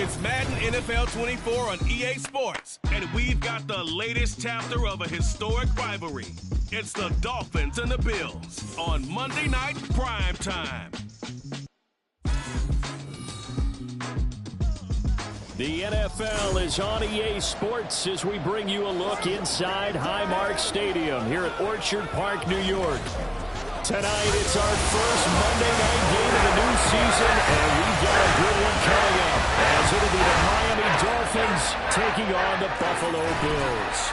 It's Madden NFL 24 on EA Sports, and we've got the latest chapter of a historic rivalry. It's the Dolphins and the Bills on Monday Night Prime Time. The NFL is on EA Sports as we bring you a look inside Highmark Stadium here at Orchard Park, New York. Tonight, it's our first Monday night game of the new season, and we've got a good one coming up, as it'll be the Miami Dolphins taking on the Buffalo Bills.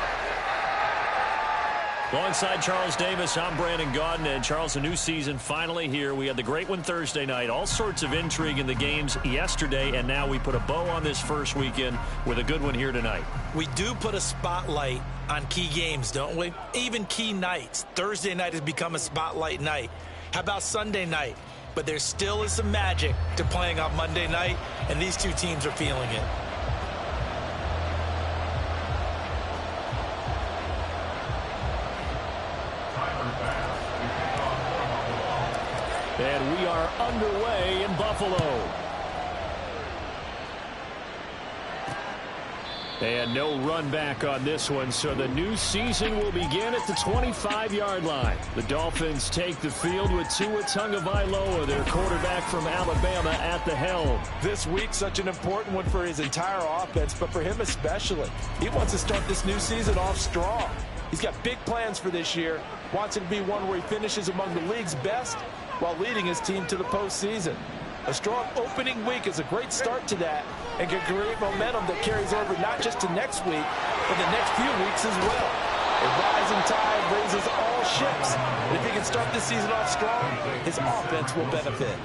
Alongside Charles Davis, I'm Brandon Gaudin, and Charles, the new season finally here. We had the great one Thursday night, all sorts of intrigue in the games yesterday, and now we put a bow on this first weekend with a good one here tonight. We do put a spotlight on key games, don't we? Even key nights. Thursday night has become a spotlight night. How about Sunday night? But there still is some magic to playing on Monday night, and these two teams are feeling it. And we are underway in Buffalo. And no run back on this one, so the new season will begin at the 25-yard line. The Dolphins take the field with Tua Tagovailoa, their quarterback from Alabama, at the helm. This week, such an important one for his entire offense, but for him especially. He wants to start this new season off strong. He's got big plans for this year, wants it to be one where he finishes among the league's best while leading his team to the postseason. A strong opening week is a great start to that and can create momentum that carries over not just to next week, but the next few weeks as well. A rising tide raises all ships. And if he can start this season off strong, his offense will benefit.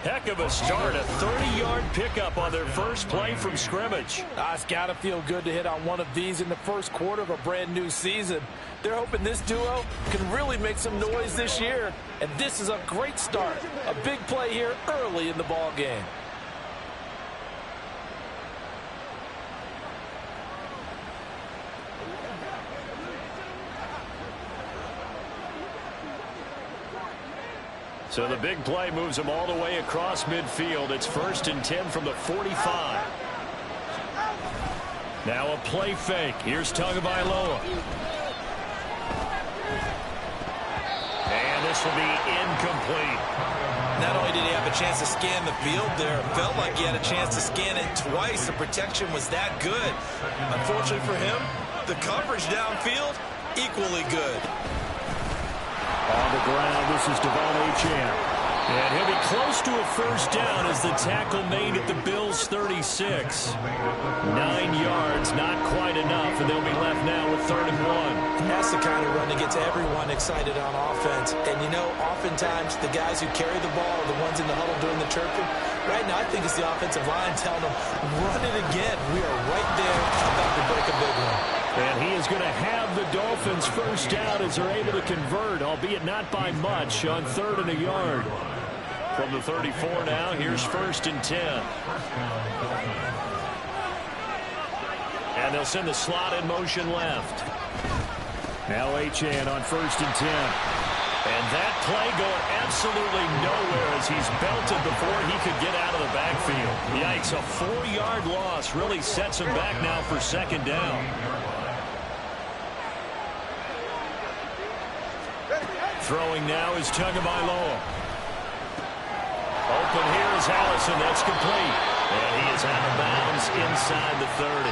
Heck of a start, a 30-yard pickup on their first play from scrimmage. It's got to feel good to hit on one of these in the first quarter of a brand new season. They're hoping this duo can really make some noise this year, and this is a great start. A big play here early in the ball game. So the big play moves them all the way across midfield. It's 1st and 10 from the 45. Now a play fake. Here's Tagovailoa. And this will be incomplete. Not only did he have a chance to scan the field there, it felt like he had a chance to scan it twice. The protection was that good. Unfortunately for him, the coverage downfield, equally good. On the ground, this is Devon Achane. And he'll be close to a first down as the tackle made at the Bills' 36. 9 yards, not quite enough, and they'll be left now with 3rd and 1. That's the kind of run that gets everyone excited on offense. And, you know, oftentimes the guys who carry the ball are the ones in the huddle doing the chirping. Right now, I think it's the offensive line telling them, run it again. We are right there about to break a big one. And he is going to have the Dolphins first down as they're able to convert, albeit not by much, on 3rd and a yard. From the 34 now, here's 1st and 10. And they'll send the slot in motion left. Now Achane on 1st and 10. And that play going absolutely nowhere as he's belted before he could get out of the backfield. Yikes, a 4-yard loss really sets him back now for 2nd down. Throwing now is Tagovailoa. Open here is Allison. That's complete. And he is out of bounds inside the 30.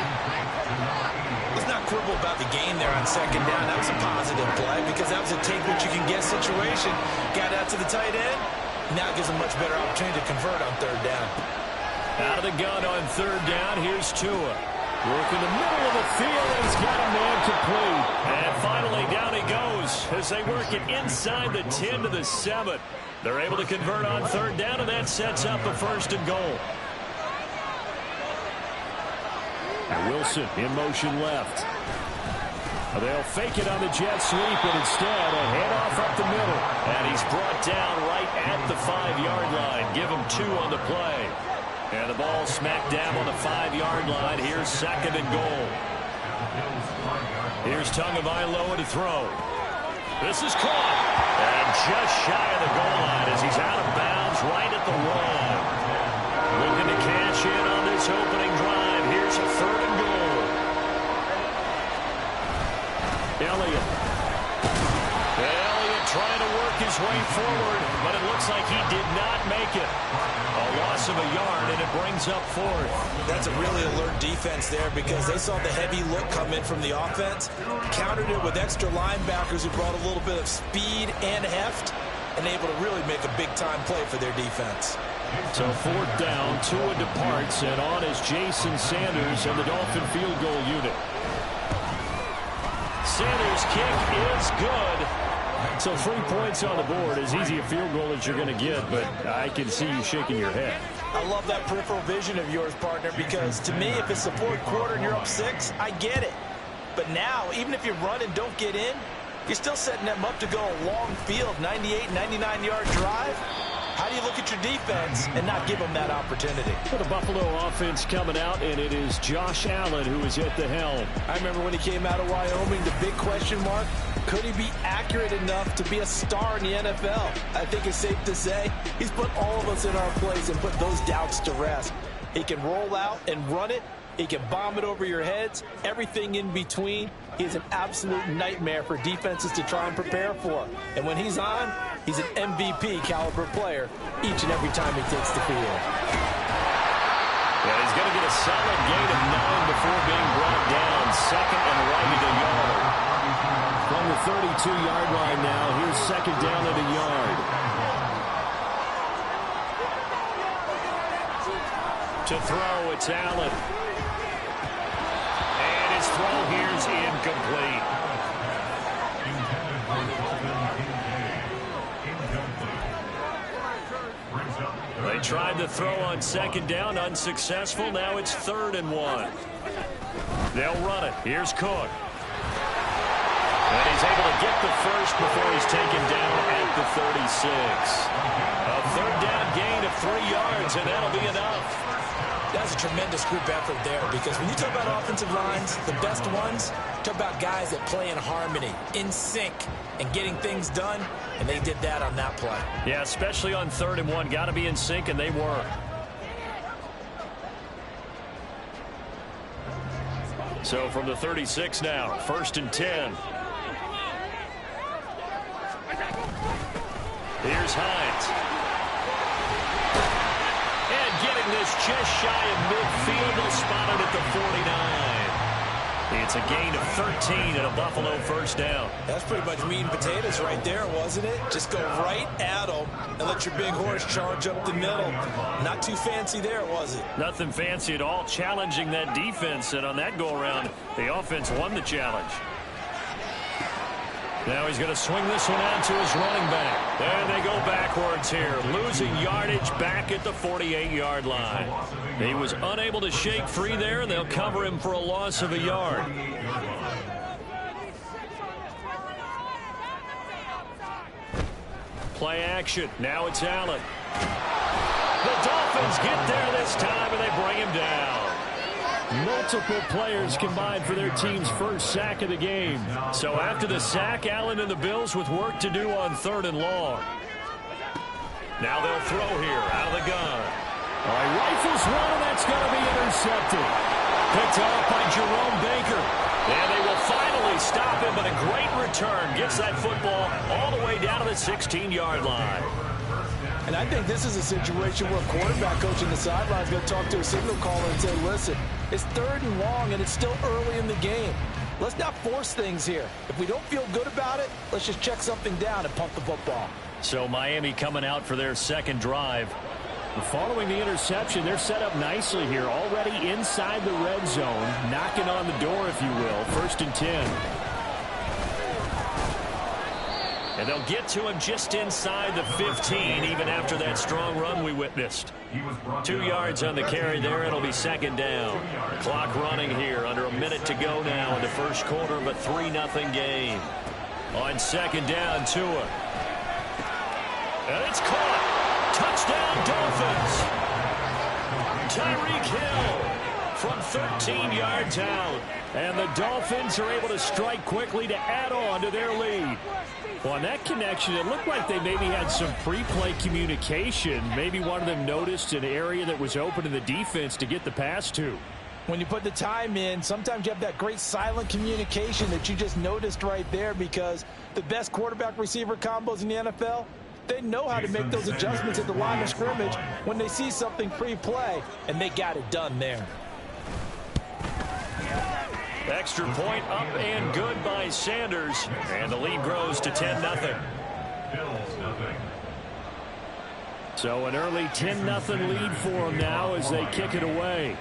Let's not quibble about the game there on 2nd down. That was a positive play because that was a take-what-you-can-get situation. Got out to the tight end. Now gives him much better opportunity to convert on 3rd down. Out of the gun on 3rd down. Here's Tua. Working the middle of the field, and he's got a man complete. And finally, down he goes as they work it inside the 10 to the 7. They're able to convert on 3rd down, and that sets up a 1st and goal. And Wilson in motion left. They'll fake it on the jet sweep, and instead a handoff up the middle. And he's brought down right at the 5-yard line. Give him 2 on the play. And the ball smacked down on the 5-yard line. Here's 2nd and goal. Here's Tagovailoa to throw. This is caught. And just shy of the goal line as he's out of bounds right at the line. Looking to cash in on this opening Elliott. Elliott trying to work his way forward, but it looks like he did not make it. A loss of a yard, and it brings up fourth. That's a really alert defense there because they saw the heavy look come in from the offense, countered it with extra linebackers who brought a little bit of speed and heft, and able to really make a big-time play for their defense. So fourth down, Tua departs, and on is Jason Sanders and the Dolphin field goal unit. Sanders' kick is good. So 3 points on the board, as easy a field goal as you're going to get, but I can see you shaking your head. I love that peripheral vision of yours, partner, because to me, if it's the fourth quarter and you're up 6, I get it. But now, even if you run and don't get in, you're still setting them up to go a long field, 98, 99-yard drive. How do you look at your defense and not give them that opportunity? For the Buffalo offense coming out, and it is Josh Allen who is at the helm. I remember when he came out of Wyoming, the big question mark, could he be accurate enough to be a star in the NFL? I think it's safe to say he's put all of us in our place and put those doubts to rest. He can roll out and run it. He can bomb it over your heads. Everything in between. He is an absolute nightmare for defenses to try and prepare for. And when he's on, he's an MVP caliber player each and every time he takes the field. Yeah, he's going to get a solid gain of 9 before being brought down. Second and right at a yard. From the 32-yard line now, here's second down at a yard. To throw, it's Allen. And his throw here is incomplete. They tried to throw on second down, unsuccessful. Now it's 3rd and 1. They'll run it. Here's Cook. And he's able to get the first before he's taken down at the 36. A 3rd down gain of 3 yards, and that'll be enough. That's a tremendous group effort there because when you talk about offensive lines, the best ones, talk about guys that play in harmony, in sync, and getting things done, and they did that on that play. Yeah, especially on 3rd and 1. Got to be in sync, and they were. So from the 36 now, 1st and 10. Here's Hines. And getting this just shy of midfield. They'll spot it at the 49. It's a gain of 13 and a Buffalo 1st down. That's pretty much meat and potatoes right there, wasn't it? Just go right at them and let your big horse charge up the middle. Not too fancy there, was it? Nothing fancy at all, challenging that defense. And on that go-around, the offense won the challenge. Now he's going to swing this one out to his running back. And they go backwards here, losing yardage back at the 48-yard line. He was unable to shake free there, and they'll cover him for a loss of a yard. Play action. Now it's Allen. The Dolphins get there this time, and they bring him down. Multiple players combined for their team's first sack of the game. So after the sack, Allen and the Bills with work to do on 3rd and long. Now they'll throw here out of the gun. All right, rifles one, and that's going to be intercepted. Picked up by Jerome Baker. And they will finally stop him, but a great return. Gets that football all the way down to the 16-yard line. And I think this is a situation where a quarterback coach in the sideline is going to talk to a signal caller and say, listen, it's 3rd and long, and it's still early in the game. Let's not force things here. If we don't feel good about it, let's just check something down and pump the football. So Miami coming out for their second drive. Following the interception, they're set up nicely here, already inside the red zone, knocking on the door, if you will. 1st and 10. And they'll get to him just inside the 15, even after that strong run we witnessed. 2 yards on the carry there. It'll be 2nd down. Clock running here. Under a minute to go now in the 1st quarter, but 3-0 game. On 2nd down, Tua. And it's caught. Touchdown, Dolphins. Tyreek Hill from 13 yards out. And the Dolphins are able to strike quickly to add on to their lead. Well, on that connection, it looked like they maybe had some pre-play communication. Maybe one of them noticed an area that was open to the defense to get the pass to. When you put the time in, sometimes you have that great silent communication that you just noticed right there, because the best quarterback-receiver combos in the NFL, they know how to make those adjustments at the line of scrimmage when they see something pre-play, and they got it done there. Extra point up and good by Sanders, and the lead grows to 10-0. So an early 10-0 lead for them now as they kick it away.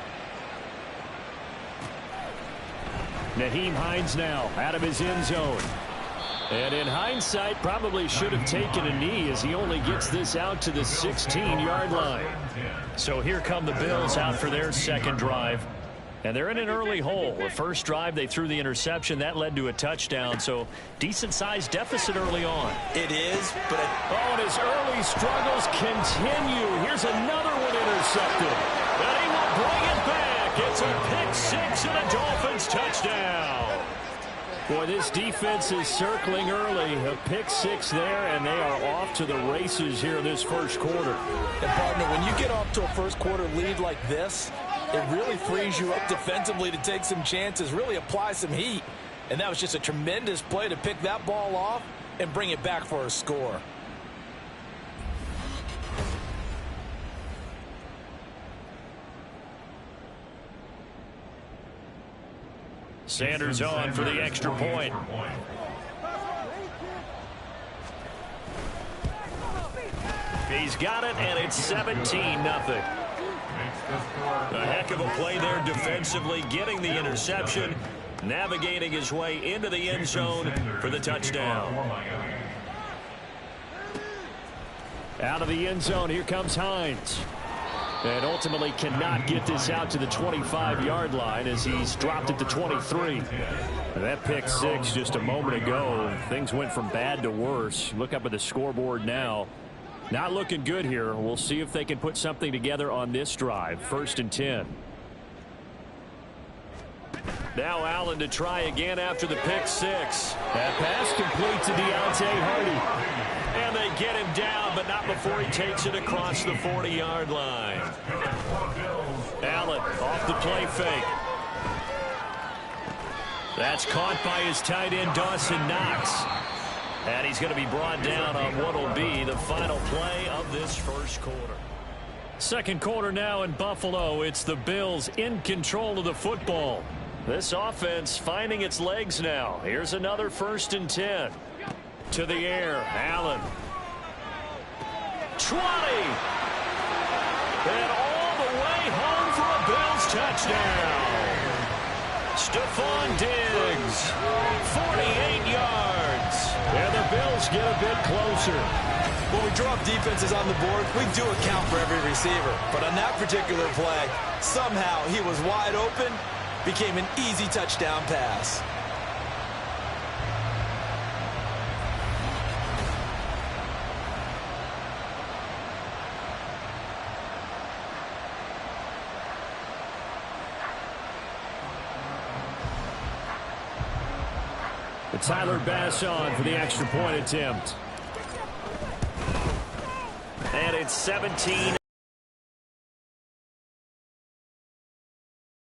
Naheem Hines now out of his end zone. And in hindsight, probably should have taken a knee as he only gets this out to the 16-yard line. So here come the Bills out for their second drive. And they're in an early hole. The first drive, they threw the interception. That led to a touchdown. So decent-sized deficit early on. It is, but... and his early struggles continue. Here's another one intercepted. And he will bring it back. It's a pick-6 and a Dolphins touchdown. Boy, this defense is circling early. A pick-6 there, and they are off to the races here in this first quarter. And, partner, when you get off to a first-quarter lead like this, it really frees you up defensively to take some chances, really apply some heat. And that was just a tremendous play to pick that ball off and bring it back for a score. Sanders on for the extra point. He's got it, and it's 17-0. A heck of a play there defensively, getting the interception, navigating his way into the end zone for the touchdown. Out of the end zone, here comes Hines. And ultimately cannot get this out to the 25-yard line as he's dropped it to 23. And that pick-6 just a moment ago, things went from bad to worse. Look up at the scoreboard now. Not looking good here. We'll see if they can put something together on this drive. 1st and 10. Now Allen to try again after the pick-6. That pass complete to Deontay Hardy. And they get him down, but not before he takes it across the 40-yard line. Allen off the play fake. That's caught by his tight end, Dawson Knox. And he's going to be brought down on what will be the final play of this first quarter. Second quarter now in Buffalo. It's the Bills in control of the football. This offense finding its legs now. Here's another 1st and 10. To the air, Allen. 20. And all the way home for a Bills touchdown. Stephon Diggs, 48 yards. And the Bills get a bit closer. When we drop defenses on the board, we do account for every receiver. But on that particular play, somehow he was wide open, became an easy touchdown pass. Tyler Bass on for the extra point attempt. And it's 17.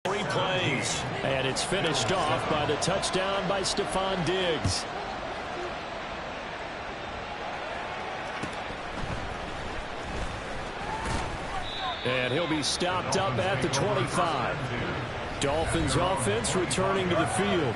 3 plays. And it's finished off by the touchdown by Stephon Diggs. And he'll be stopped up at the 25. Dolphins offense returning to the field.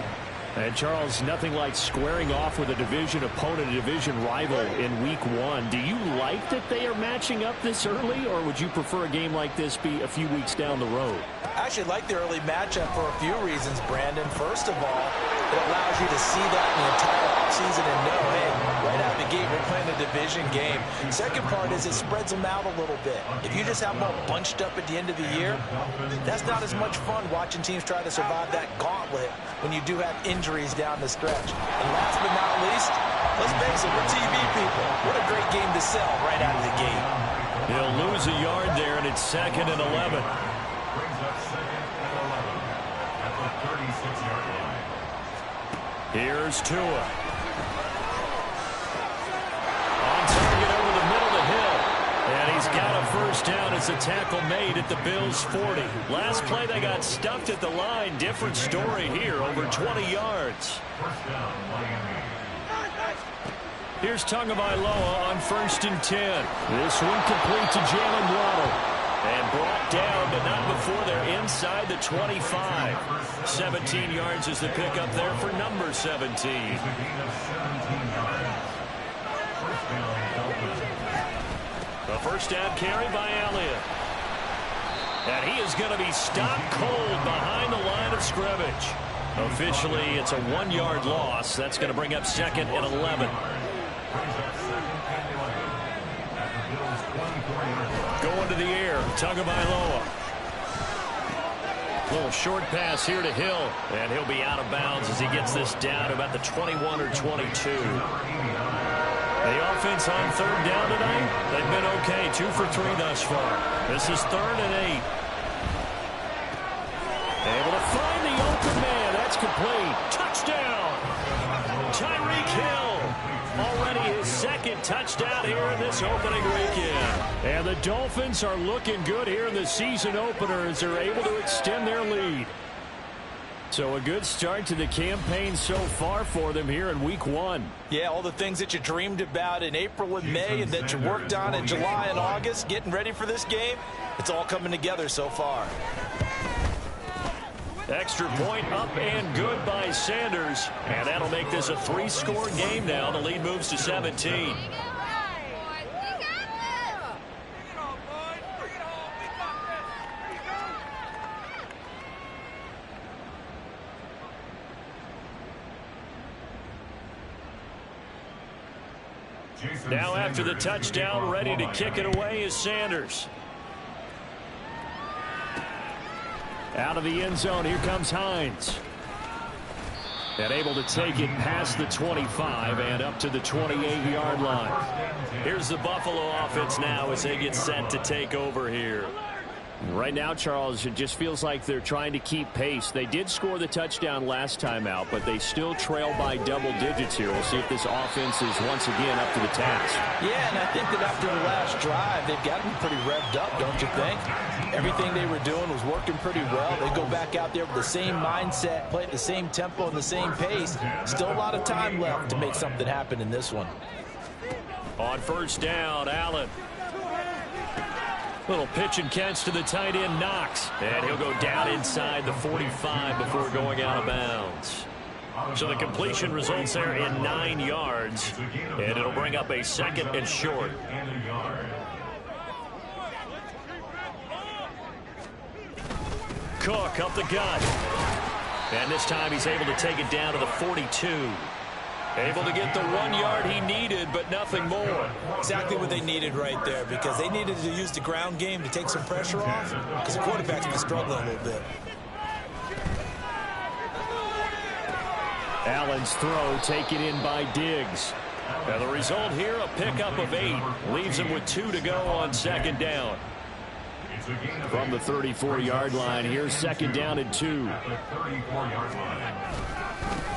And, Charles, nothing like squaring off with a division opponent, a division rival in Week 1. Do you like that they are matching up this early, or would you prefer a game like this be a few weeks down the road? I actually like the early matchup for a few reasons, Brandon. First of all, it allows you to see that in the entire offseason and know, hey, right out of the gate, we're playing a division game. Second part is it spreads them out a little bit. If you just have them all bunched up at the end of the year, that's not as much fun watching teams try to survive that gauntlet when you do have injuries down the stretch. And last but not least, let's face it, we're TV people. What a great game to sell right out of the gate. He'll lose a yard there, and it's 2nd and 11. Here's Tua. On target over the middle of the hill. And he's got a first down. It's is a tackle made at the Bills' 40. Last play, they got stuffed at the line. Different story here, over 20 yards. Here's Tagovailoa on 1st and 10. This one complete to Jalen Waddle. And brought down, but not before they're inside the 25. 17 yards is the pickup there for number 17. A first down carry by Elliott. And he is going to be stopped cold behind the line of scrimmage. Officially, it's a 1-yard loss. That's going to bring up 2nd and 11. Going to the air, Tagovailoa. Little short pass here to Hill, and he'll be out of bounds as he gets this down to about the 21 or 22. The offense on 3rd down tonight, they've been okay, 2 for 3 thus far. This is 3rd and 8. Able to find the open man, that's complete. Touchdown! Tyreek Hill. Already his 2nd touchdown here in this opening weekend. And the Dolphins are looking good here in the season opener as they're able to extend their lead. So a good start to the campaign so far for them here in week 1. Yeah, all the things that you dreamed about in April and May and that you worked on in July and August, getting ready for this game, it's all coming together so far. Extra point up and good by Sanders. And that'll make this a 3-score game now. The lead moves to 17. Now after the touchdown, ready to kick it away is Sanders. Out of the end zone, here comes Hines. And able to take it past the 25 and up to the 28-yard line. Here's the Buffalo offense now as they get set to take over here. Right now, Charles, it just feels like they're trying to keep pace. They did score the touchdown last time out, but they still trail by double digits here. We'll see if this offense is once again up to the task. Yeah, and I think that after the last drive, they've got to be pretty revved up, don't you think? Everything they were doing was working pretty well. They go back out there with the same mindset, play at the same tempo and the same pace. Still a lot of time left to make something happen in this one. On 1st down, Allen. Little pitch and catch to the tight end, Knox. And he'll go down inside the 45 before going out of bounds. So the completion results there in 9 yards. And it'll bring up a 2nd and short. Cook up the gut. And this time he's able to take it down to the 42. Able to get the 1 yard he needed, but nothing more. Exactly what they needed right there, because they needed to use the ground game to take some pressure off, because the quarterback's been struggling a little bit. Allen's throw taken in by Diggs. Now the result here, a pickup of 8. Leaves him with 2 to go on 2nd down. From the 34-yard line, here's 2nd down and 2.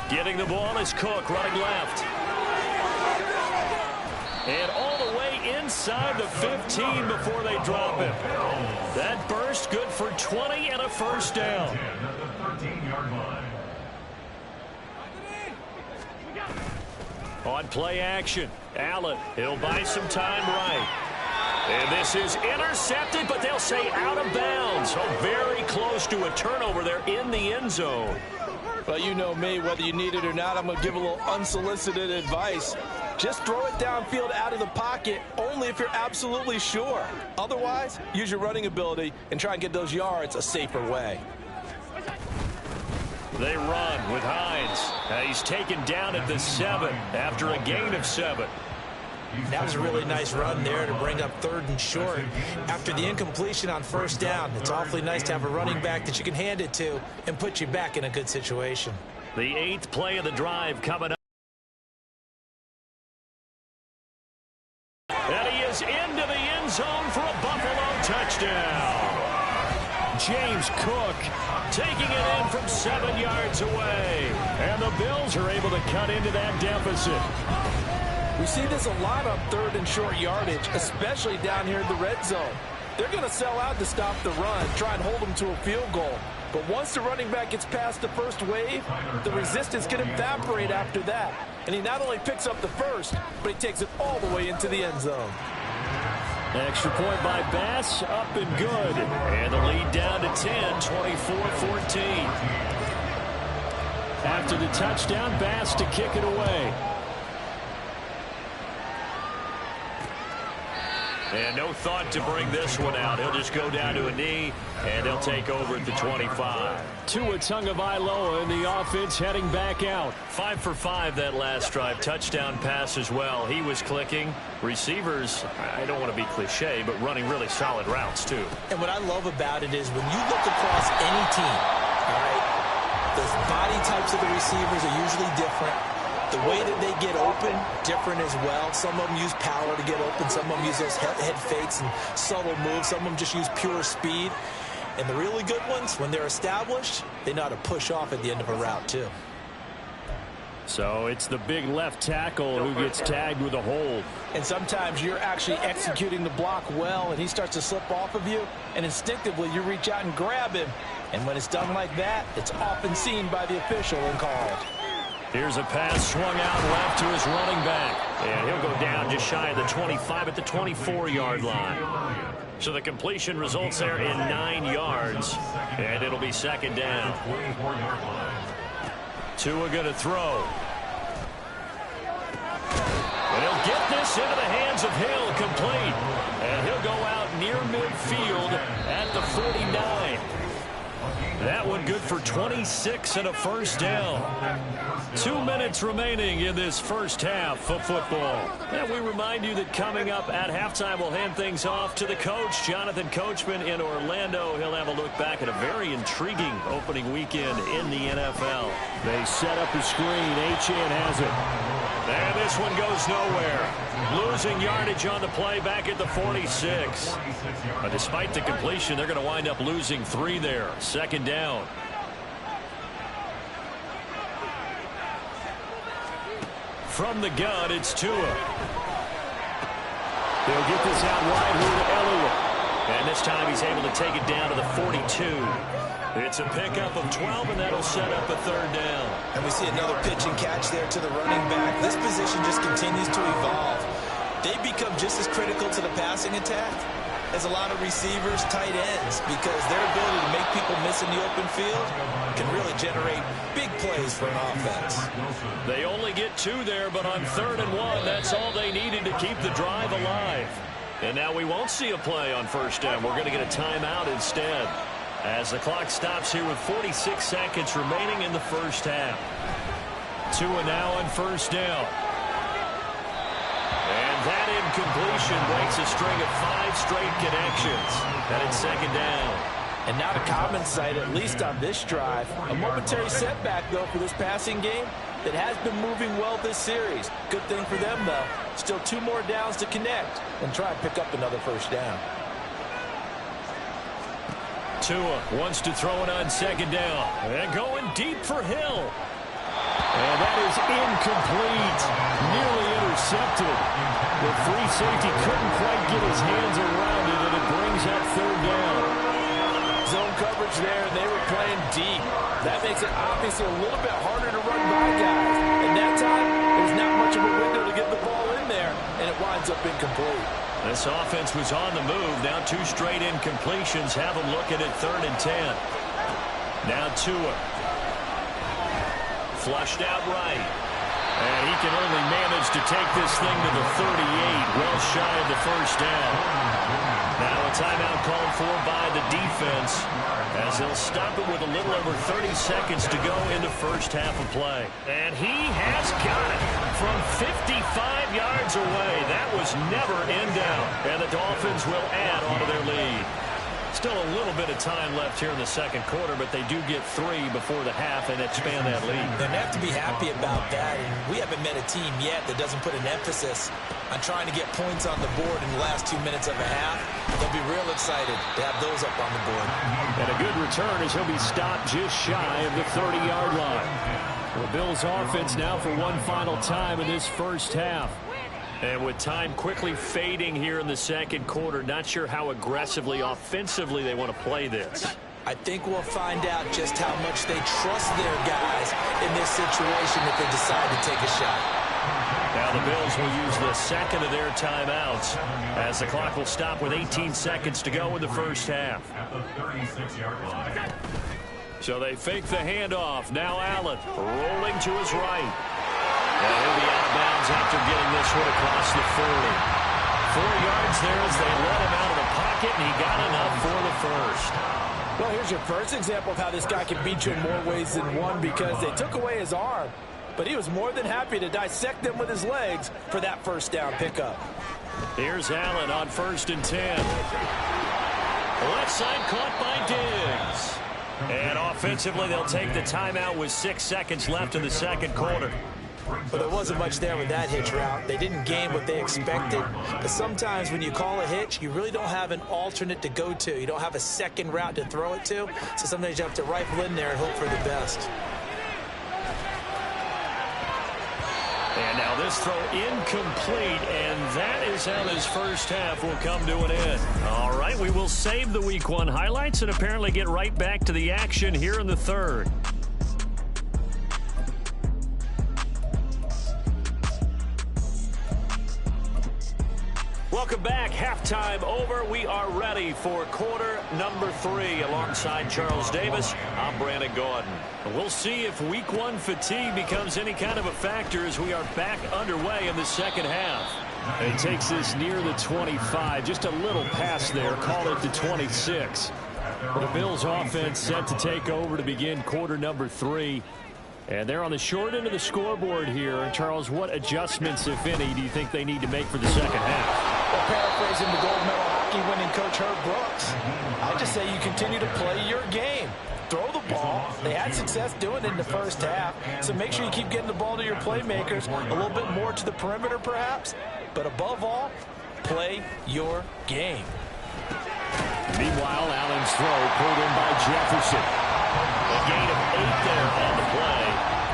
Getting the ball is Cook, running left. And all the way inside the 15 before they drop him. That burst good for 20 and a 1st down. On play action, Allen, he'll buy some time right. And this is intercepted, but they'll say out of bounds. So very close to a turnover there in the end zone. Well, you know me, whether you need it or not, I'm going to give a little unsolicited advice. Just throw it downfield out of the pocket, only if you're absolutely sure. Otherwise, use your running ability and try and get those yards a safer way. They run with Hines. He's taken down at the 7 after a gain of 7. That was a really nice run there to bring up 3rd and short. After the incompletion on 1st down, it's awfully nice to have a running back that you can hand it to and put you back in a good situation. The 8th play of the drive coming up. And he is into the end zone for a Buffalo touchdown. James Cook taking it in from 7 yards away. And the Bills are able to cut into that deficit. We see this a lot on 3rd and short yardage, especially down here in the red zone. they're going to sell out to stop the run, try and hold them to a field goal. But once the running back gets past the first wave, the resistance can evaporate after that. And he not only picks up the first, but he takes it all the way into the end zone. Extra point by Bass, up and good. And the lead down to 10, 24-14. After the touchdown, Bass to kick it away. And no thought to bring this one out. He'll just go down to a knee, and they'll take over at the 25. Tua Tagovailoa in the offense heading back out. 5 for 5 that last drive. Touchdown pass as well. He was clicking. Receivers, I don't want to be cliche, but running really solid routes, too. And what I love about it is when you look across any team, all right, the body types of the receivers are usually different. The way that they get open, different as well. Some of them use power to get open. Some of them use those head fakes and subtle moves. Some of them just use pure speed. And the really good ones, when they're established, they know how to push off at the end of a route, too. So it's the big left tackle who gets tagged with a hold. And sometimes you're actually executing the block well, and he starts to slip off of you, and instinctively you reach out and grab him. And when it's done like that, it's often seen by the official and called. Here's a pass swung out left to his running back. And he'll go down just shy of the 25 at the 24-yard line. So the completion results there in 9 yards. And it'll be second down. Tua going to throw. And he'll get this into the hands of Hill, complete. And he'll go out near midfield at the 49. That one good for 26 and a first down. 2 minutes remaining in this first half of football. And we remind you that coming up at halftime, we'll hand things off to the coach, Jonathan Coachman in Orlando. He'll have a look back at a very intriguing opening weekend in the NFL. They set up the screen. Achane has it. And this one goes nowhere. Losing yardage on the play back at the 46. But despite the completion, they're going to wind up losing 3 there. Second down. From the gun, it's Tua. They'll get this out wide here to Elliott. And this time he's able to take it down to the 42. It's a pickup of 12, and that'll set up a third down. And we see another pitch and catch there to the running back. This position just continues to evolve. They become just as critical to the passing attack as a lot of receivers, tight ends, because their ability to make people miss in the open field can really generate big plays for an offense. They only get 2 there, but on 3rd and 1, that's all they needed to keep the drive alive. And now we won't see a play on first down. We're going to get a timeout instead, as the clock stops here with 46 seconds remaining in the first half. Tua now on first down. And that incompletion breaks a string of 5 straight connections. And it's second down. And now the comment site, at least on this drive, a momentary setback, though, for this passing game that has been moving well this series. Good thing for them, though. Still 2 more downs to connect and try and pick up another first down. Tua wants to throw it on second down. And going deep for Hill. And that is incomplete. Nearly intercepted. The free safety couldn't quite get his hands around it, and it brings up third down. Zone coverage there, and they were playing deep. That makes it obviously a little bit harder to run by guys. And that time, there's not much of a window to get the ball in there, and it winds up incomplete. This offense was on the move. Now 2 straight incompletions have them looking at 3rd and 10. Now Tua. Flushed out right. And he can only manage to take this thing to the 38, well shy of the first down. Now a timeout called for by the defense, as they'll stop it with a little over 30 seconds to go in the first half of play. And he has got it from 55 yards away. That was never in doubt. And the Dolphins will add onto their lead. Still a little bit of time left here in the second quarter, but they do get 3 before the half and expand that lead. They have to be happy about that. And we haven't met a team yet that doesn't put an emphasis on trying to get points on the board in the last 2 minutes of a half. They'll be real excited to have those up on the board. And a good return as he'll be stopped just shy of the 30-yard line. The Bills offense now for one final time in this first half. And with time quickly fading here in the second quarter, not sure how aggressively, offensively they want to play this. I think we'll find out just how much they trust their guys in this situation if they decide to take a shot. Now the Bills will use the second of their timeouts as the clock will stop with 18 seconds to go in the first half. So they fake the handoff. Now Allen rolling to his right. And he'll be out of bounds after getting this one across the 40. 4 yards there as they let him out of the pocket, and he got enough for the first. Well, here's your first example of how this guy can beat you in more ways than one, because they took away his arm, but he was more than happy to dissect them with his legs for that first down pickup. Here's Allen on 1st and 10. Left side caught by Diggs. And offensively, they'll take the timeout with 6 seconds left in the second quarter. But there wasn't much there with that hitch route. They didn't gain what they expected. But sometimes when you call a hitch, you really don't have an alternate to go to. You don't have a second route to throw it to. So sometimes you have to rifle in there and hope for the best. And now this throw incomplete, and that is how this first half will come to an end. All right, we will save the Week 1 highlights and apparently get right back to the action here in the third. Welcome back. Halftime over. We are ready for quarter number 3. Alongside Charles Davis, I'm Brandon Gordon. We'll see if Week 1 fatigue becomes any kind of a factor as we are back underway in the second half. It takes this near the 25, just a little past there. Call it the 26. The Bills offense set to take over to begin quarter number 3. And they're on the short end of the scoreboard here. Charles, what adjustments, if any, do you think they need to make for the second half? Well, paraphrasing the gold medal hockey winning coach Herb Brooks, I just say you continue to play your game. Throw the ball. They had success doing it in the first half, so make sure you keep getting the ball to your playmakers, a little bit more to the perimeter perhaps, but above all, play your game. Meanwhile, Allen's throw pulled in by Jefferson. A gain of 8 there on the play.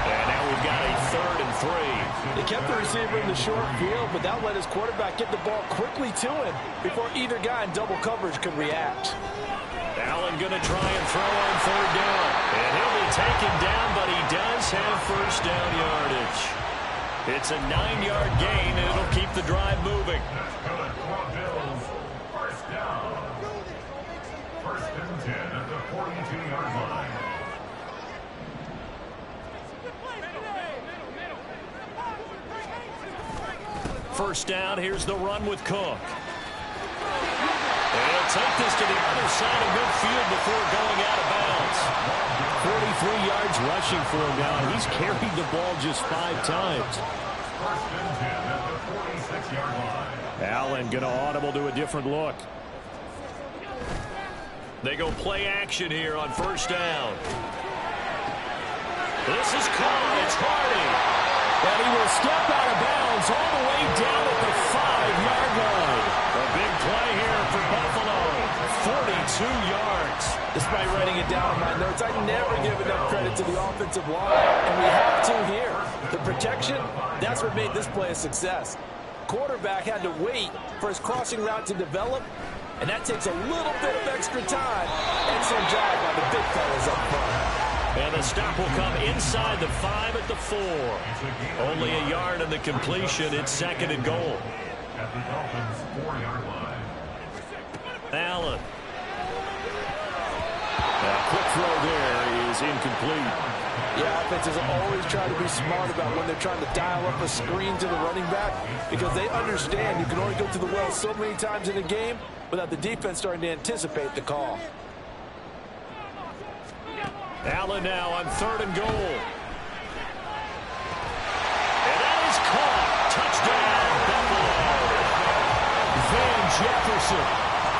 And now we've got a 3rd and 3. They kept the receiver in the short field, but that let his quarterback get the ball quickly to him before either guy in double coverage could react. Allen going to try and throw on 3rd down. And he'll be taken down, but he does have first down yardage. It's a 9-yard gain, and it'll keep the drive moving. First down. 1st and 10 at the 42-yard line. First down, here's the run with Cook. And he'll take this to the other side of midfield before going out of bounds. 43 yards rushing for him now. He's carried the ball just 5 times. 1st and 10 at the 46-yard line. Allen going to audible to a different look. They go play action here on 1st down. This is caught. It's Hardy. And he will step out of bounds all the way down at the 5-yard line. A big play here for Buffalo. 42 yards. Despite writing it down in my notes, I never give enough credit to the offensive line, and we have to here. The protection, that's what made this play a success. Quarterback had to wait for his crossing route to develop, and that takes a little bit of extra time. Excellent job by the big fellas up front. And the stop will come inside the 5 at the 4. Only a yard in the completion. It's 2nd and goal. At the Dolphins' 4-yard line. Allen. A quick throw there is incomplete. Yeah, offenses always try to be smart about when they're trying to dial up a screen to the running back, because they understand you can only go to the well so many times in a game without the defense starting to anticipate the call. Allen now on 3rd and goal. And that is caught. Touchdown, Buffalo. Van Jefferson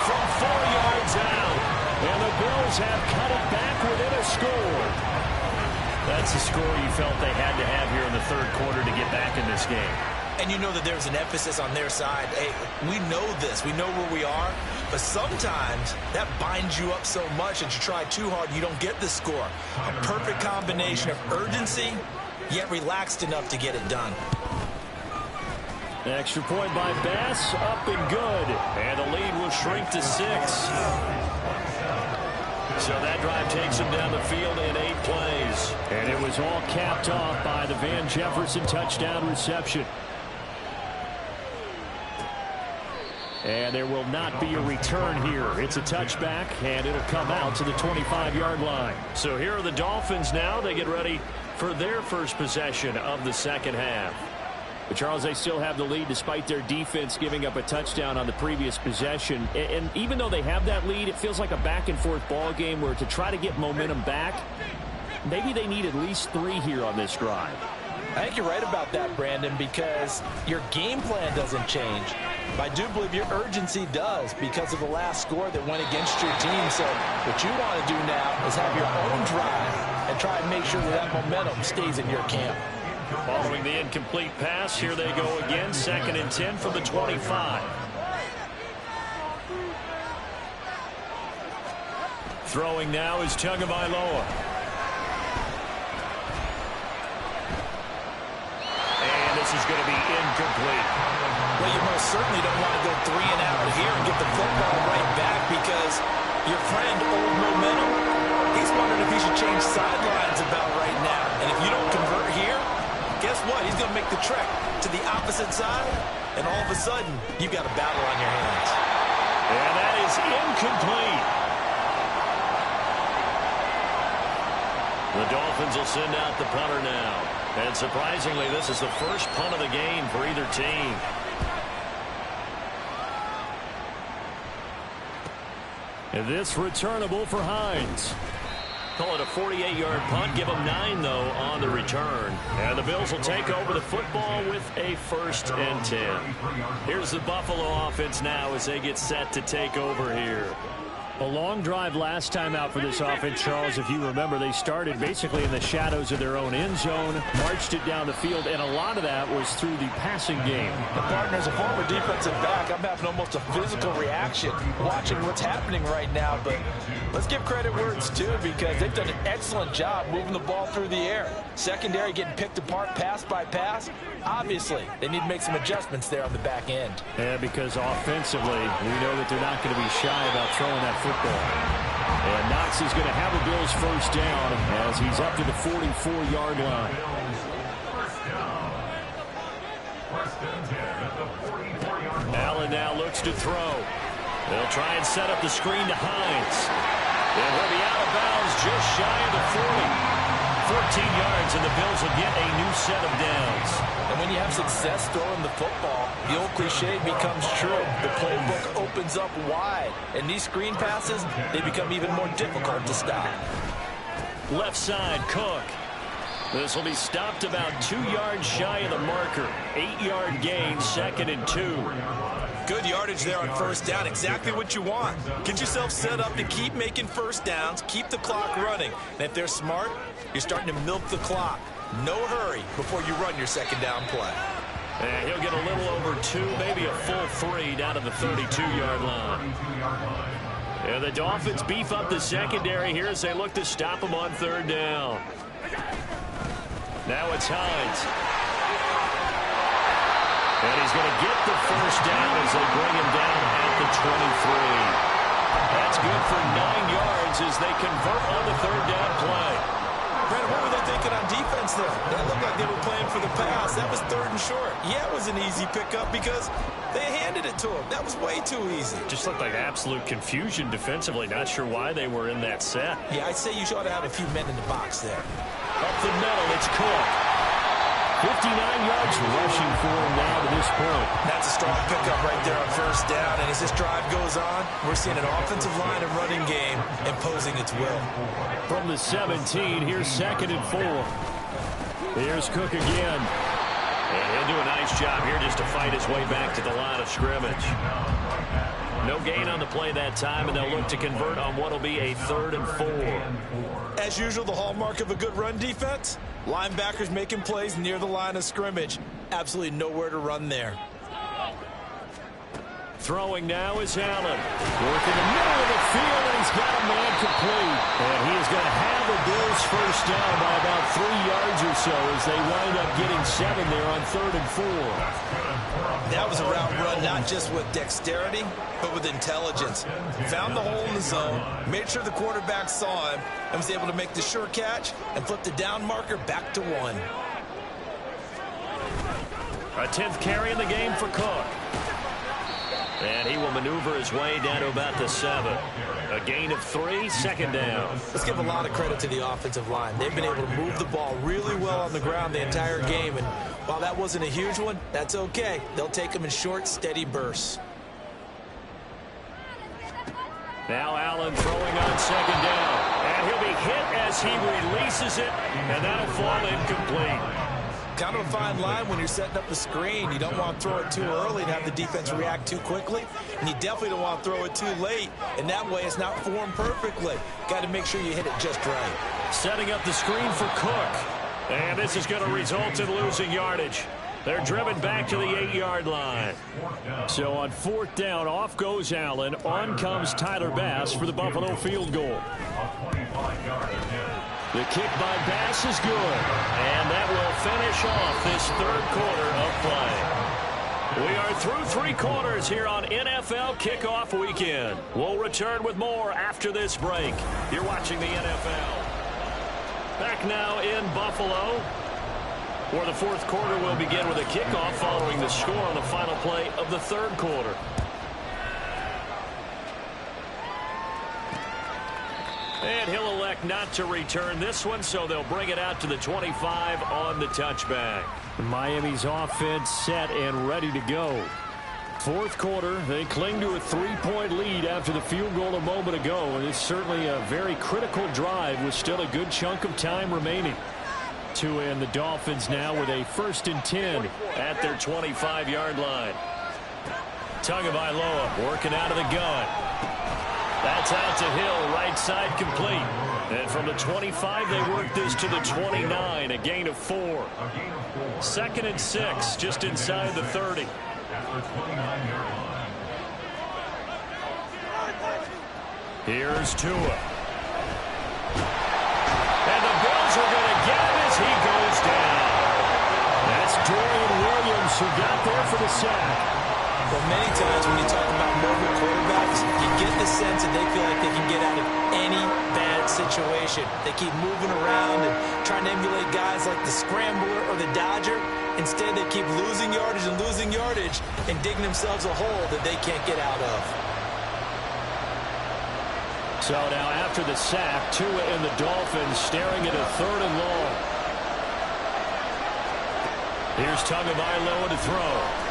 from 4 yards out. And the Bills have cut it back within a score. That's the score you felt they had to have here in the 3rd quarter to get back in this game. And you know that there's an emphasis on their side. Hey, we know this. We know where we are. But sometimes that binds you up so much that you try too hard, you don't get the score. A perfect combination of urgency, yet relaxed enough to get it done. Extra point by Bass, up and good. And the lead will shrink to 6. So that drive takes him down the field in 8 plays. And it was all capped off by the Van Jefferson touchdown reception. And there will not be a return here. It's a touchback, and it'll come out to the 25-yard line. So here are the Dolphins now. They get ready for their first possession of the second half. But, Charles, they still have the lead despite their defense giving up a touchdown on the previous possession. And even though they have that lead, it feels like a back-and-forth ball game where to try to get momentum back, maybe they need at least 3 here on this drive. I think you're right about that, Brandon, because your game plan doesn't change. But I do believe your urgency does because of the last score that went against your team. So what you want to do now is have your own drive and try and make sure that momentum stays in your camp. Following the incomplete pass, here they go again. 2nd and 10 from the 25. Throwing now is Tagovailoa. And this is going to be incomplete. Well, you most certainly don't want to go 3 and out here and get the football right back because your friend, Old Momentum, he's wondering if he should change sidelines about right now. And if you don't convert here, guess what? He's going to make the trek to the opposite side, and all of a sudden, you've got a battle on your hands. And that is incomplete. The Dolphins will send out the punter now. And surprisingly, this is the first punt of the game for either team. And this returnable for Hines. Call it a 48-yard punt. Give them 9, though, on the return. And the Bills will take over the football with a 1st and 10. Here's the Buffalo offense now as they get set to take over here. A long drive last time out for this offense, Charles. If you remember, they started basically in the shadows of their own end zone, marched it down the field, and a lot of that was through the passing game. The partner, as a former defensive back, I'm having almost a physical reaction watching what's happening right now. But let's give credit where it's due because they've done an excellent job moving the ball through the air. Secondary getting picked apart pass by pass. Obviously, they need to make some adjustments there on the back end. Yeah, because offensively, we know that they're not going to be shy about throwing that football. And Knox is going to have a Bills 1st down as he's up to the 44-yard line. Allen now looks to throw. They'll try and set up the screen to Hines. And he'll be out of bounds just shy of the 40. 14 yards, and the Bills will get a new set of downs. And when you have success throwing the football, the old cliche becomes true. The playbook opens up wide, and these screen passes, they become even more difficult to stop. Left side, Cook. This will be stopped about 2 yards shy of the marker. 8-yard gain, 2nd and 2. Good yardage there on 1st down. Exactly what you want. Get yourself set up to keep making 1st downs, keep the clock running. And if they're smart, you're starting to milk the clock. No hurry before you run your 2nd down play. And he'll get a little over 2, maybe a full 3 down to the 32-yard line. And the Dolphins beef up the secondary here as they look to stop him on 3rd down. Now it's Hines. And he's going to get the 1st down as they bring him down at the 23. That's good for 9 yards as they convert on the 3rd down play. Brandon, what were they thinking on defense there? That looked like they were playing for the pass. That was 3rd and short. Yeah, it was an easy pickup because they handed it to him. That was way too easy. Just looked like absolute confusion defensively. Not sure why they were in that set. Yeah, I'd say you ought to have a few men in the box there. Up the middle, it's Cook. 59 yards rushing for him now to this point. That's a strong pickup right there on 1st down. And as this drive goes on, we're seeing an offensive line and running game imposing its will. From the 17, here's 2nd and 4. Here's Cook again. And he'll do a nice job here just to fight his way back to the line of scrimmage. No gain on the play that time, and they'll look to convert on what will be a 3rd and 4. As usual, the hallmark of a good run defense, linebackers making plays near the line of scrimmage. Absolutely nowhere to run there. Throwing now is Allen. Working the middle of the field, and he's got a man complete. And he is going to have the Bills first down by about 3 yards or so as they wind up getting 7 there on 3rd and 4. That was a route run not just with dexterity, but with intelligence. Found the hole in the zone, made sure the quarterback saw him, and was able to make the sure catch and flip the down marker back to 1. A 10th carry in the game for Cook. And he will maneuver his way down to about the 7. A gain of 3, 2nd down. Let's give a lot of credit to the offensive line. They've been able to move the ball really well on the ground the entire game. And while that wasn't a huge one, that's okay. They'll take them in short, steady bursts. Now Allen throwing on 2nd down. And he'll be hit as he releases it. And that'll fall incomplete. Kind of a fine line when you're setting up the screen. You don't want to throw it too early and have the defense react too quickly. And you definitely don't want to throw it too late. And that way it's not formed perfectly. Got to make sure you hit it just right. Setting up the screen for Cook. And this is going to result in losing yardage. They're driven back to the 8-yard line. So on 4th down, off goes Allen. On comes Tyler Bass for the Buffalo field goal. The kick by Bass is good. And that will finish off this 3rd quarter of play. We are through 3 quarters here on NFL Kickoff Weekend. We'll return with more after this break. You're watching the NFL. Back now in Buffalo, where the 4th quarter will begin with a kickoff following the score on the final play of the 3rd quarter. And he'll elect not to return this one, so they'll bring it out to the 25 on the touchback. Miami's offense set and ready to go. 4th quarter, they cling to a 3-point lead after the field goal a moment ago, and it's certainly a very critical drive with still a good chunk of time remaining. To end the Dolphins now with a 1st and 10 at their 25-yard line. Tagovailoa working out of the gun. That's out to Hill, right side complete. And from the 25, they work this to the 29, a gain of 4. 2nd and 6, just inside the 30. Here's Tua. And the Bills are going to get him as he goes down. That's Dorian Williams who got there for the sack. Well, many times when you talk about mobile quarterbacks, you get the sense that they feel like they can get out of any bad situation. They keep moving around and trying to emulate guys like the Scrambler or the Dodger. Instead, they keep losing yardage and digging themselves a hole that they can't get out of. So now after the sack, Tua and the Dolphins staring at a 3rd and long. Here's Tagovailoa to throw.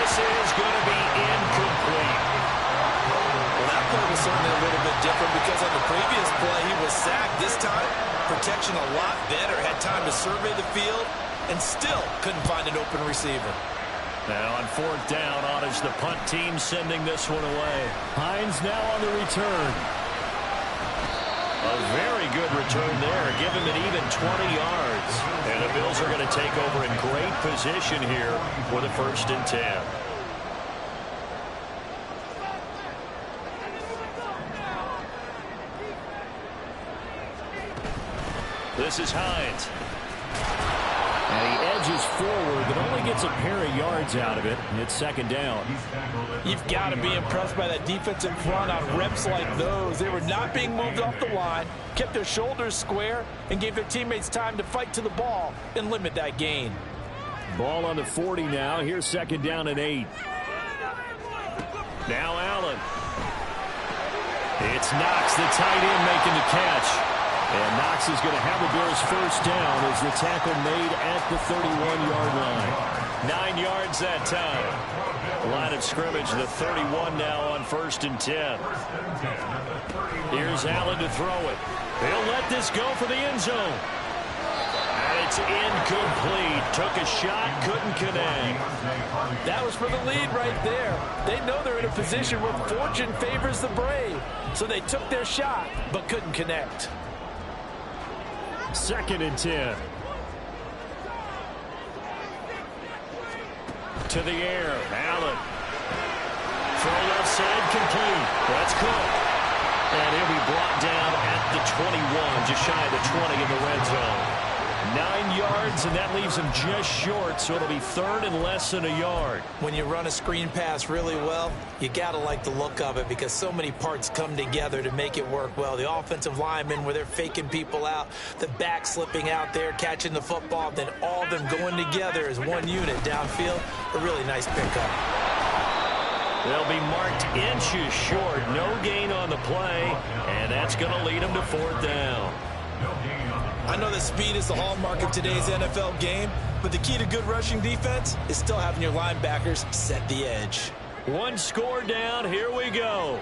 Is going to be incomplete. Well, that play was certainly a little bit different because on the previous play he was sacked. This time, protection a lot better. Had time to survey the field and still couldn't find an open receiver. Now on 4th down, on is the punt team sending this one away. Hines now on the return. A very good return there. Give him an even 20 yards. And the Bills are going to take over in great position here with a 1st and 10. This is Hines. And he edges forward, but only gets a pair of yards out of it. It's 2nd down. You've got to be impressed by that defensive front on reps like those. They were not being moved off the line, kept their shoulders square, and gave their teammates time to fight to the ball and limit that gain. Ball on the 40 now. Here's 2nd down and 8. Now Allen. It's Knox, the tight end, making the catch. And Knox is going to have the Bills first down as the tackle made at the 31-yard line. 9 yards that time. Line of scrimmage, the 31 now on 1st and 10. Here's Allen to throw it. He'll let this go for the end zone. And it's incomplete. Took a shot, couldn't connect. That was for the lead right there. They know they're in a position where fortune favors the brave. So they took their shot, but couldn't connect. 2nd and 10. To the air. Allen. Throw left side complete. That's Cook. And he'll be brought down at the 21, just shy of the 20 in the red zone. 9 yards, and that leaves him just short, so it'll be third and less than a yard. When you run a screen pass really well, you got to like the look of it because so many parts come together to make it work well. The offensive linemen, where they're faking people out, the back slipping out there, catching the football, then all of them going together as one unit downfield. A really nice pickup. They'll be marked inches short. No gain on the play, and that's going to lead them to fourth down. I know that speed is the hallmark of today's NFL game, but the key to good rushing defense is still having your linebackers set the edge. One score down. Here we go.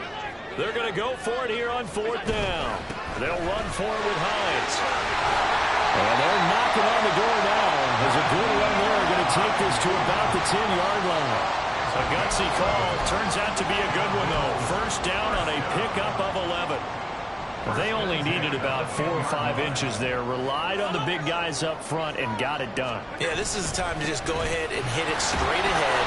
They're going to go for it here on fourth down. They'll run for it with Hines. And they're knocking on the door now. There's a good run there. Going to take this to about the 10-yard line. A gutsy call. Turns out to be a good one, though. First down on a pickup of 11. They only needed about 4 or 5 inches there. Relied on the big guys up front and got it done. Yeah, this is the time to just go ahead and hit it straight ahead.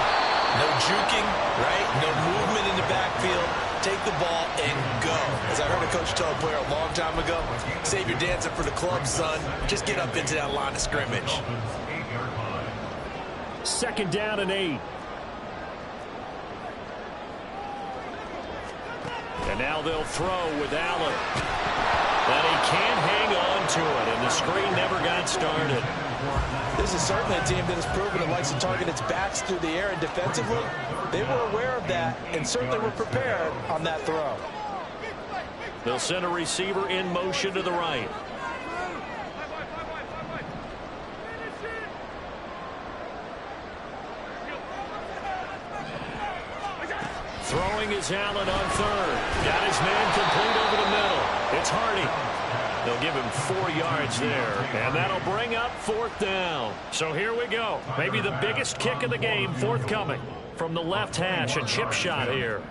No juking, right? No movement in the backfield. Take the ball and go. As I heard a coach tell a player a long time ago, save your dancing for the club, son. Just get up into that line of scrimmage. Second down and 8. And now they'll throw with Allen. And he can't hang on to it, and the screen never got started. This is certainly a team that has proven it likes to target its backs through the air and defensively. They were aware of that and certainly were prepared on that throw. They'll send a receiver in motion to the right. Throwing is Allen on third. Got his man complete over the middle. It's Hardy. They'll give him 4 yards there, and that'll bring up fourth down. So here we go. Maybe the biggest kick of the game forthcoming from the left hash. A chip shot here.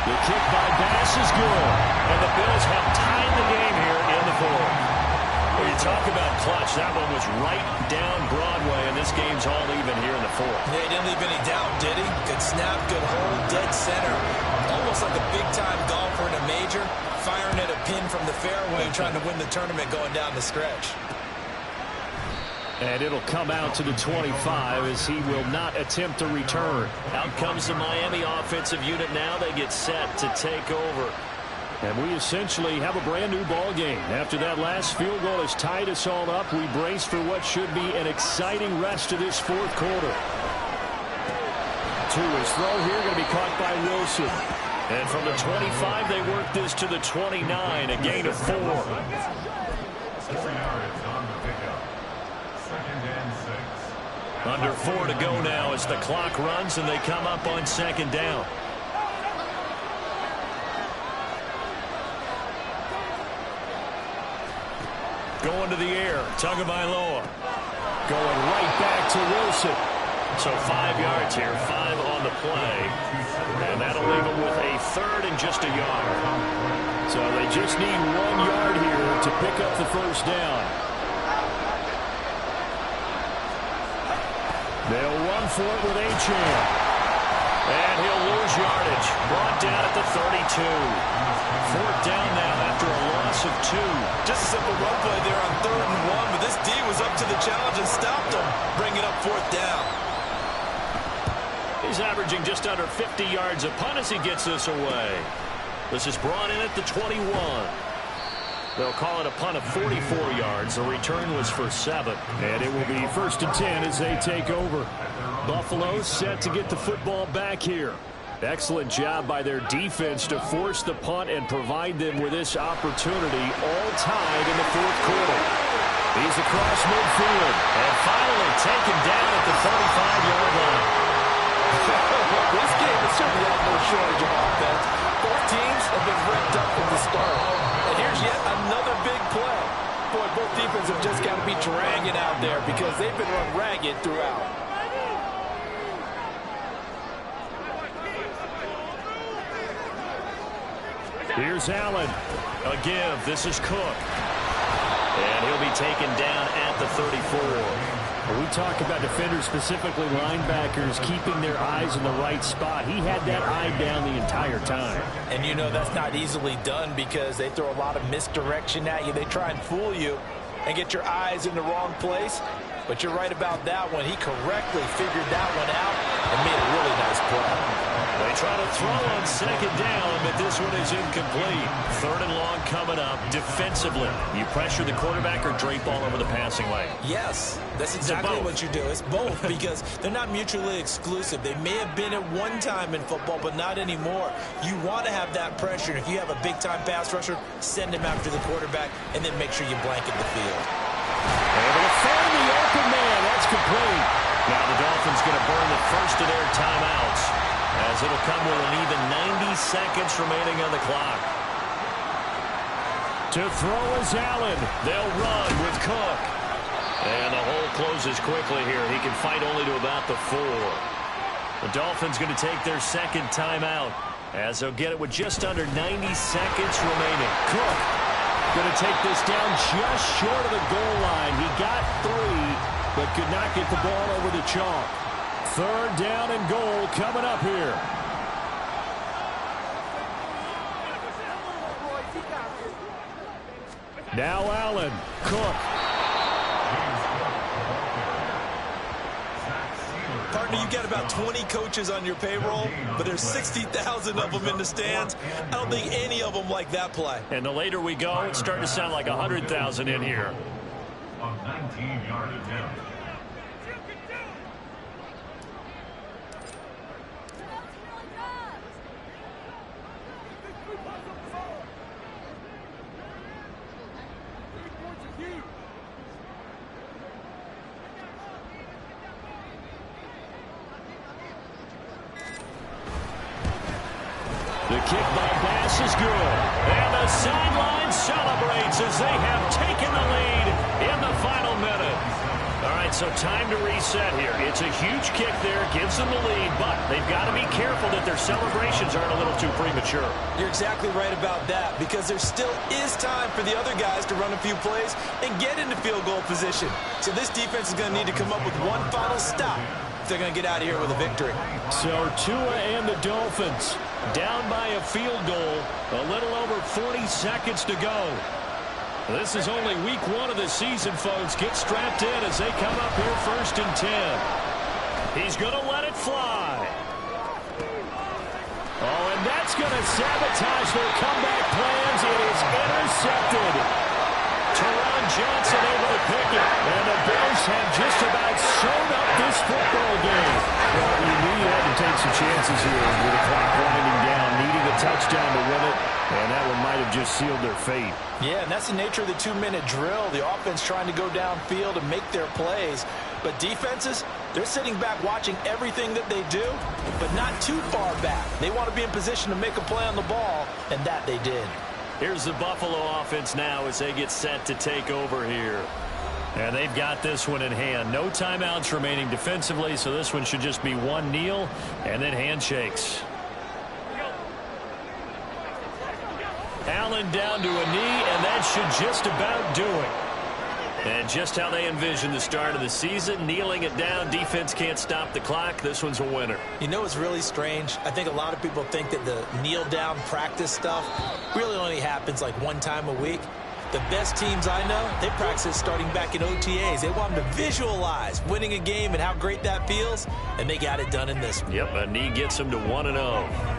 The kick by Bass is good, and the Bills have tied the game here in the fourth. When you talk about clutch, that one was right down Broadway, and this game's all even here in the fourth. Yeah, he didn't leave any doubt, did he? Good snap, good hold, dead center. Almost like a big-time golfer in a major, firing at a pin from the fairway, trying to win the tournament going down the stretch. And it'll come out to the 25 as he will not attempt to return. Out comes the Miami offensive unit now. They get set to take over. And we essentially have a brand-new ball game. After that last field goal has tied us all up, we brace for what should be an exciting rest of this fourth quarter. To his throw here, going to be caught by Wilson. And from the 25, they work this to the 29, a gain of 4. 4 yards on the pickup. Second and 6. Under 4 to go now as the clock runs and they come up on second down. Going to the air, Tagovailoa. Going right back to Wilson. So 5 yards here, 5 on the play. And that'll leave them with a third and just a yard. So they just need 1 yard here to pick up the first down. They'll run for it with Achane. And he'll lose yardage. Brought down at the 32. Fourth down now after a loss of 2. Just a simple run play there on 3rd and 1, but this D was up to the challenge and stopped him, bringing up fourth down. He's averaging just under 50 yards a punt as he gets this away. This is brought in at the 21. They'll call it a punt of 44 yards. The return was for 7. And it will be 1st and 10 as they take over. Buffalo set to get the football back here. Excellent job by their defense to force the punt and provide them with this opportunity, all tied in the fourth quarter. He's across midfield and finally taken down at the 35-yard line. This game has certainly had no shortage of offense. Both teams have been revved up from the start. And here's yet another big play. Boy, both defenses have just got to be dragging out there because they've been run ragged throughout. Here's Allen. A give. This is Cook. And he'll be taken down at the 34. We talk about defenders, specifically linebackers, keeping their eyes in the right spot. He had that eye down the entire time. And you know that's not easily done because they throw a lot of misdirection at you. They try and fool you and get your eyes in the wrong place. But you're right about that one. He correctly figured that one out and made a really nice play. They try to throw on second down, but this one is incomplete. Third and long coming up. Defensively, you pressure the quarterback or drape all over the passing lane? Yes, that's exactly what you do. It's both because they're not mutually exclusive. They may have been at one time in football, but not anymore. You want to have that pressure. If you have a big-time pass rusher, send him after the quarterback, and then make sure you blanket the field. Able to find the open man. That's complete. Now the Dolphins going to burn the first of their timeouts, as it'll come with an even 90 seconds remaining on the clock. To throw is Allen. They'll run with Cook. And the hole closes quickly here. He can fight only to about the 4. The Dolphins going to take their second timeout, as they'll get it with just under 90 seconds remaining. Cook going to take this down just short of the goal line. He got 3, but could not get the ball over the chalk. Third down and goal coming up here. Now Allen. Cook. Partner, you got about 20 coaches on your payroll, but there's 60,000 of them in the stands. I don't think any of them like that play. And the later we go, it's starting to sound like 100,000 in here. A 19-yard attempt. The kick by Bass is good. And the sideline celebrates as they have taken the lead in the final minute. All right, so time to reset here. It's a huge kick there, gives them the lead, but they've got to be careful that their celebrations aren't a little too premature. You're exactly right about that because there still is time for the other guys to run a few plays and get into field goal position. So this defense is going to need to come up with one final stop if they're going to get out of here with a victory. So Tua and the Dolphins down by a field goal, a little over 40 seconds to go. This is only week 1 of the season, folks. Get strapped in as they come up here 1st and 10. He's going to let it fly. Oh, and that's going to sabotage their comeback plans. It is intercepted. Teron Johnson able to pick it. And the Bills have just about sewn up this football game. Well, you knew you had to take some chances here with the clock winding down, needing a touchdown to win it. And that one might have just sealed their fate. Yeah, and that's the nature of the 2-minute drill. The offense trying to go downfield and make their plays. But defenses, they're sitting back watching everything that they do, but not too far back. They want to be in position to make a play on the ball, and that they did. Here's the Buffalo offense now as they get set to take over here. And they've got this one in hand. No timeouts remaining defensively, so this one should just be one kneel and then handshakes. Allen down to a knee, and that should just about do it. And just how they envision the start of the season, kneeling it down, defense can't stop the clock. This one's a winner. You know what's really strange? I think a lot of people think that the kneel-down practice stuff really only happens like one time a week. The best teams I know, they practice starting back in OTAs. They want them to visualize winning a game and how great that feels, and they got it done in this one. Yep, a knee gets them to 1-0.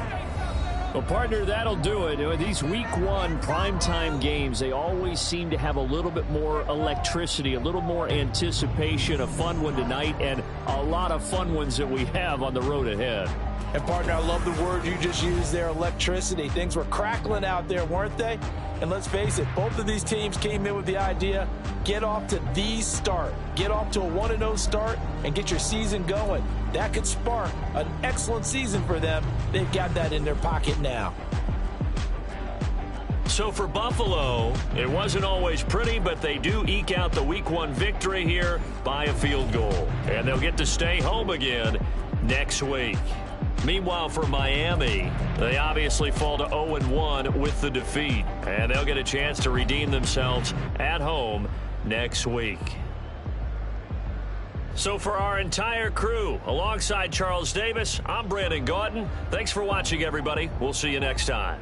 Well, partner, that'll do it. These week 1 primetime games, they always seem to have a little bit more electricity, a little more anticipation. A fun one tonight, and a lot of fun ones that we have on the road ahead. And, partner, I love the word you just used there, electricity. Things were crackling out there, weren't they? And let's face it, both of these teams came in with the idea, get off to the start. Get off to a 1-0 start and get your season going. That could spark an excellent season for them. They've got that in their pocket now. So for Buffalo, it wasn't always pretty, but they do eke out the week 1 victory here by a field goal. And they'll get to stay home again next week. Meanwhile, for Miami, they obviously fall to 0-1 with the defeat. And they'll get a chance to redeem themselves at home next week. So for our entire crew, alongside Charles Davis, I'm Brandon Gaudin. Thanks for watching, everybody. We'll see you next time.